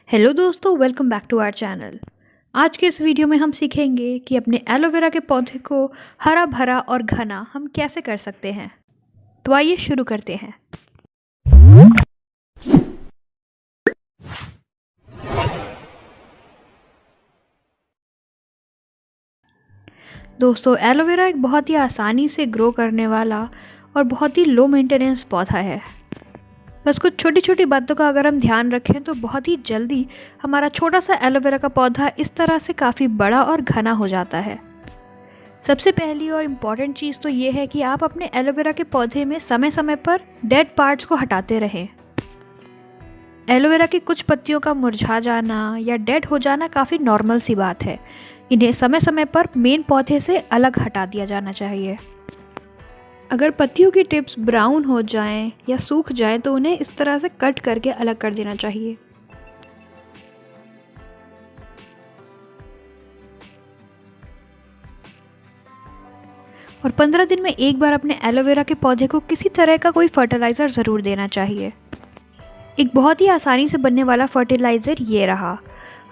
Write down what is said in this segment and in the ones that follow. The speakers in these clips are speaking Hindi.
हेलो दोस्तों, welcome back to our channel. आज के इस वीडियो में हम सीखेंगे कि अपने एलोवेरा के पौधे को हरा भरा और घना हम कैसे कर सकते हैं। तो आइए शुरू करते हैं। दोस्तों, एलोवेरा एक बहुत ही आसानी से ग्रो करने वाला और बहुत ही लो मेंटेनेंस पौधा है। बस कुछ छोटी छोटी बातों का अगर हम ध्यान रखें तो बहुत ही जल्दी हमारा छोटा सा एलोवेरा का पौधा इस तरह से काफ़ी बड़ा और घना हो जाता है। सबसे पहली और इम्पॉर्टेंट चीज़ तो ये है कि आप अपने एलोवेरा के पौधे में समय समय पर डेड पार्ट्स को हटाते रहें। एलोवेरा की कुछ पत्तियों का मुरझा जाना या डेड हो जाना काफ़ी नॉर्मल सी बात है। इन्हें समय समय पर मेन पौधे से अलग हटा दिया जाना चाहिए। अगर पत्तियों की टिप्स ब्राउन हो जाएं या सूख जाएं तो उन्हें इस तरह से कट करके अलग कर देना चाहिए। और 15 दिन में एक बार अपने एलोवेरा के पौधे को किसी तरह का कोई फर्टिलाइज़र ज़रूर देना चाहिए। एक बहुत ही आसानी से बनने वाला फर्टिलाइज़र ये रहा।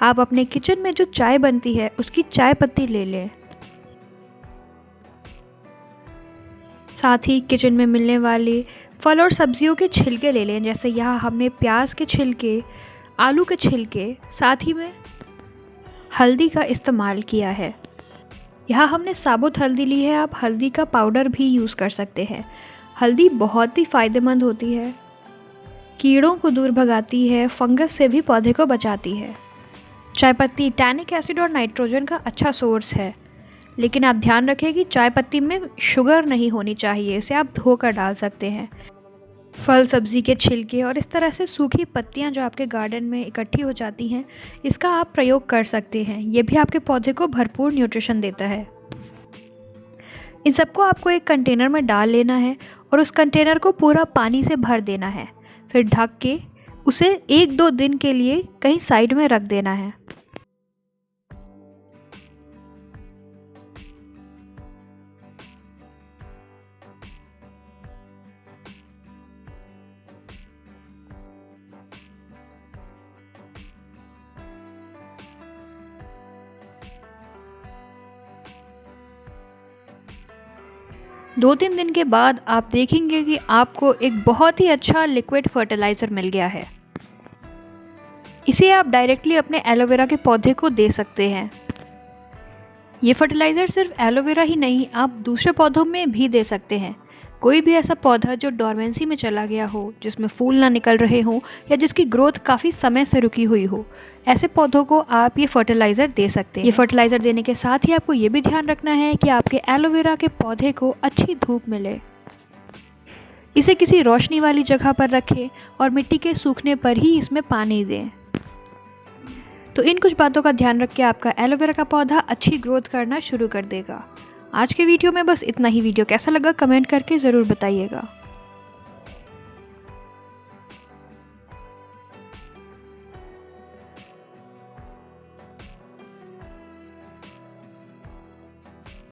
आप अपने किचन में जो चाय बनती है उसकी चाय पत्ती ले लें। साथ ही किचन में मिलने वाले फल और सब्जियों के छिलके ले लें। जैसे यहाँ हमने प्याज के छिलके, आलू के छिलके, साथ ही में हल्दी का इस्तेमाल किया है। यहाँ हमने साबुत हल्दी ली है, आप हल्दी का पाउडर भी यूज़ कर सकते हैं। हल्दी बहुत ही फ़ायदेमंद होती है, कीड़ों को दूर भगाती है, फंगस से भी पौधे को बचाती है। चाय पत्ती टैनिक एसिड और नाइट्रोजन का अच्छा सोर्स है, लेकिन आप ध्यान रखें कि चाय पत्ती में शुगर नहीं होनी चाहिए, इसे आप धोकर डाल सकते हैं। फल सब्ज़ी के छिलके और इस तरह से सूखी पत्तियां जो आपके गार्डन में इकट्ठी हो जाती हैं, इसका आप प्रयोग कर सकते हैं। ये भी आपके पौधे को भरपूर न्यूट्रिशन देता है। इन सबको आपको एक कंटेनर में डाल लेना है और उस कंटेनर को पूरा पानी से भर देना है। फिर ढक के उसे 1-2 दिन के लिए कहीं साइड में रख देना है। दो तीन दिन के बाद आप देखेंगे कि आपको एक बहुत ही अच्छा लिक्विड फर्टिलाइज़र मिल गया है। इसे आप डायरेक्टली अपने एलोवेरा के पौधे को दे सकते हैं। ये फर्टिलाइज़र सिर्फ एलोवेरा ही नहीं, आप दूसरे पौधों में भी दे सकते हैं। कोई भी ऐसा पौधा जो डोरमेंसी में चला गया हो, जिसमें फूल ना निकल रहे हों या जिसकी ग्रोथ काफ़ी समय से रुकी हुई हो, ऐसे पौधों को आप ये फर्टिलाइज़र दे सकते हैं। ये फर्टिलाइज़र देने के साथ ही आपको ये भी ध्यान रखना है कि आपके एलोवेरा के पौधे को अच्छी धूप मिले। इसे किसी रोशनी वाली जगह पर रखें और मिट्टी के सूखने पर ही इसमें पानी दें। तो इन कुछ बातों का ध्यान रख के आपका एलोवेरा का पौधा अच्छी ग्रोथ करना शुरू कर देगा। आज के वीडियो में बस इतना ही। वीडियो कैसा लगा कमेंट करके ज़रूर बताइएगा।